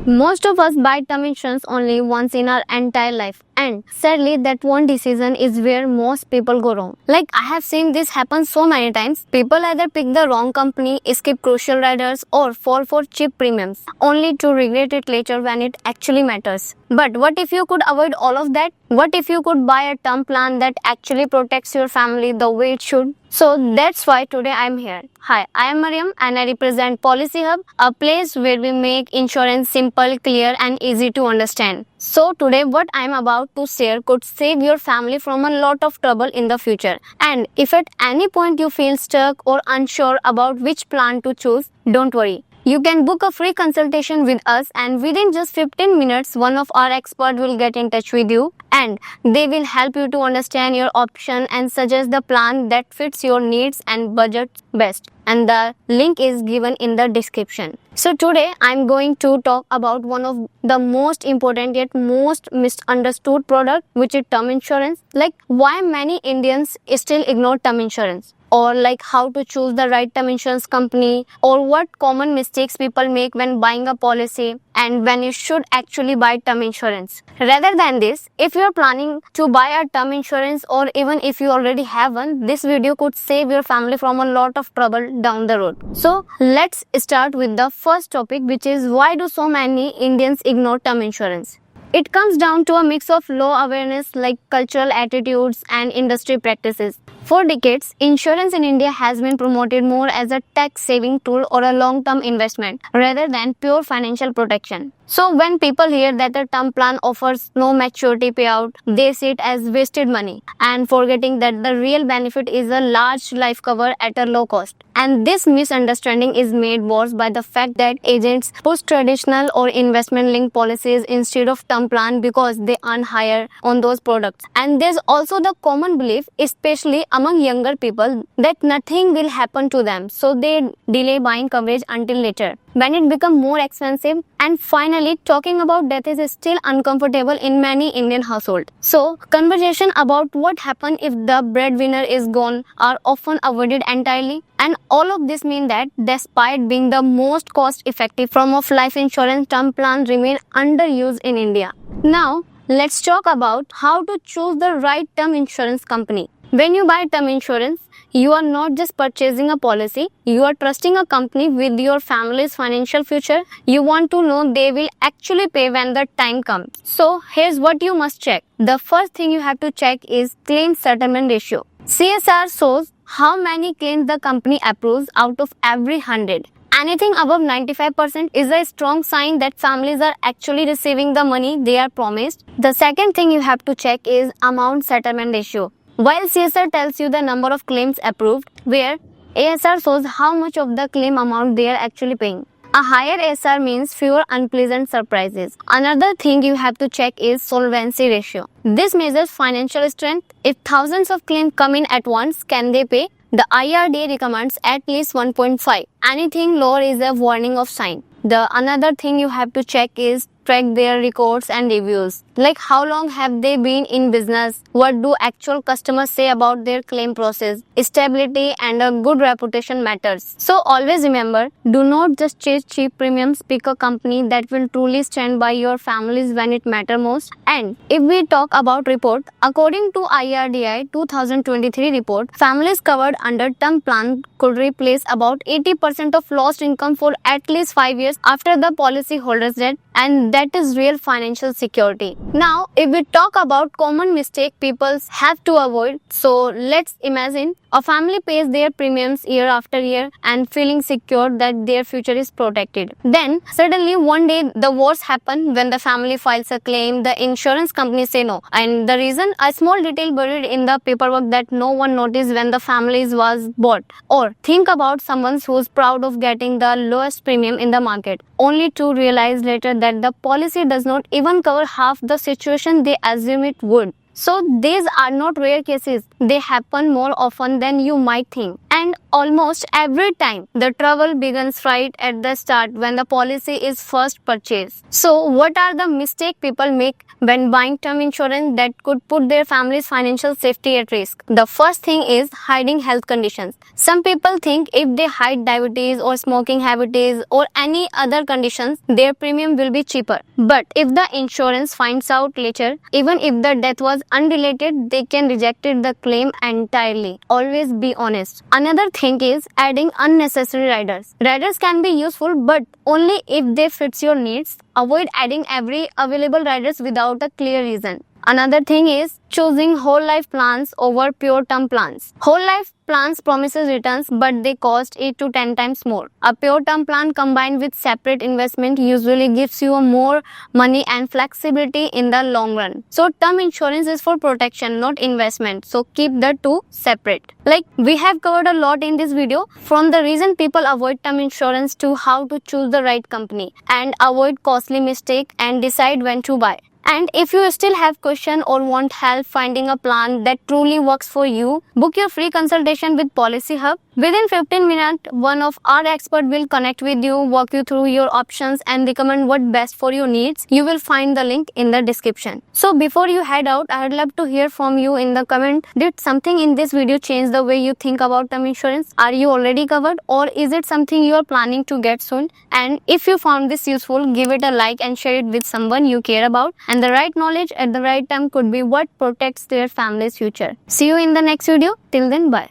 Most of us buy term insurance only once in our entire life, and sadly that one decision is where most people go wrong. Like, I have seen this happen so many times. People either pick the wrong company, skip crucial riders, or fall for cheap premiums, only to regret it later when it actually matters. But what if you could avoid all of that? What if you could buy a term plan that actually protects your family the way it should? So that's why today I'm here. Hi, I am Mariam and I represent PolicyHub, a place where we make insurance simple, clear and easy to understand. So today what I'm about to share could save your family from a lot of trouble in the future. And if at any point you feel stuck or unsure about which plan to choose, don't worry. You can book a free consultation with us, and within just 15 minutes, one of our experts will get in touch with you and they will help you to understand your option and suggest the plan that fits your needs and budget best. And the link is given in the description. So today I'm going to talk about one of the most important yet most misunderstood product, which is term insurance. Like, why many Indians still ignore term insurance, or like how to choose the right term insurance company, or what common mistakes people make when buying a policy, and when you should actually buy term insurance. Rather than this, if you are planning to buy a term insurance, or even if you already have one, this video could save your family from a lot of trouble down the road. So let's start with the first topic, which is why do so many Indians ignore term insurance? It comes down to a mix of low awareness, like cultural attitudes and industry practices. For decades, insurance in India has been promoted more as a tax-saving tool or a long-term investment rather than pure financial protection. So when people hear that a term plan offers no maturity payout, they see it as wasted money and forgetting that the real benefit is a large life cover at a low cost. And this misunderstanding is made worse by the fact that agents push traditional or investment-linked policies instead of term plan because they earn higher on those products. And there's also the common belief, especially among younger people, that nothing will happen to them, so they delay buying coverage until later, when it becomes more expensive. And finally, talking about death is still uncomfortable in many Indian households. So, conversation about what happens if the breadwinner is gone are often avoided entirely. And all of this means that despite being the most cost-effective form of life insurance, term plans remain underused in India. Now, let's talk about how to choose the right term insurance company. When you buy term insurance, you are not just purchasing a policy, you are trusting a company with your family's financial future. You want to know they will actually pay when the time comes. So here's what you must check. The first thing you have to check is claim settlement ratio. CSR shows how many claims the company approves out of every 100. Anything above 95% is a strong sign that families are actually receiving the money they are promised. The second thing you have to check is amount settlement ratio. While CSR tells you the number of claims approved, where ASR shows how much of the claim amount they are actually paying. A higher ASR means fewer unpleasant surprises. Another thing you have to check is solvency ratio. This measures financial strength. If thousands of claims come in at once, can they pay? The IRDAI recommends at least 1.5. Anything lower is a warning of sign. The another thing you have to check is track their records and reviews. Like, how long have they been in business? What do actual customers say about their claim process? Stability and a good reputation matters. So always remember, do not just chase cheap premiums. Pick a company that will truly stand by your families when it matters most. And if we talk about report, according to IRDAI 2023 report, families covered under term plan could replace about 80% of lost income for at least 5 years after the policy holder's death, and that is real financial security. Now, if we talk about common mistake people have to avoid, so let's imagine a family pays their premiums year after year and feeling secure that their future is protected. Then suddenly one day the worst happen when the family files a claim, the insurance company say no, and the reason, a small detail buried in the paperwork that no one noticed when the family was bought. Or think about someone who's proud of getting the lowest premium in the market, only to realize later that the policy does not even cover half the situation they assume it would. So these are not rare cases. They happen more often than you might think. And almost every time, the trouble begins right at the start when the policy is first purchased. So what are the mistakes people make when buying term insurance that could put their family's financial safety at risk? The first thing is hiding health conditions. Some people think if they hide diabetes or smoking habits or any other conditions, their premium will be cheaper. But if the insurance finds out later, even if the death was unrelated, they can reject the claim entirely. Always be honest. Another thing is adding unnecessary riders. Riders can be useful, but only if they fit your needs. Avoid adding every available riders without a clear reason. Another thing is choosing whole life plans over pure term plans. Whole life plans promises returns, but they cost 8 to 10 times more. A pure term plan combined with separate investment usually gives you more money and flexibility in the long run. So term insurance is for protection, not investment. So keep the two separate. Like we have covered a lot in this video, from the reason people avoid term insurance to how to choose the right company and avoid costly mistake and decide when to buy. And if you still have question or want help finding a plan that truly works for you, book your free consultation with PolicyHub. Within 15 minutes, one of our experts will connect with you, walk you through your options and recommend what best for your needs. You will find the link in the description. So before you head out, I would love to hear from you in the comment. Did something in this video change the way you think about term insurance? Are you already covered, or is it something you are planning to get soon? And if you found this useful, give it a like and share it with someone you care about. And the right knowledge at the right time could be what protects their family's future. See you in the next video. Till then, bye.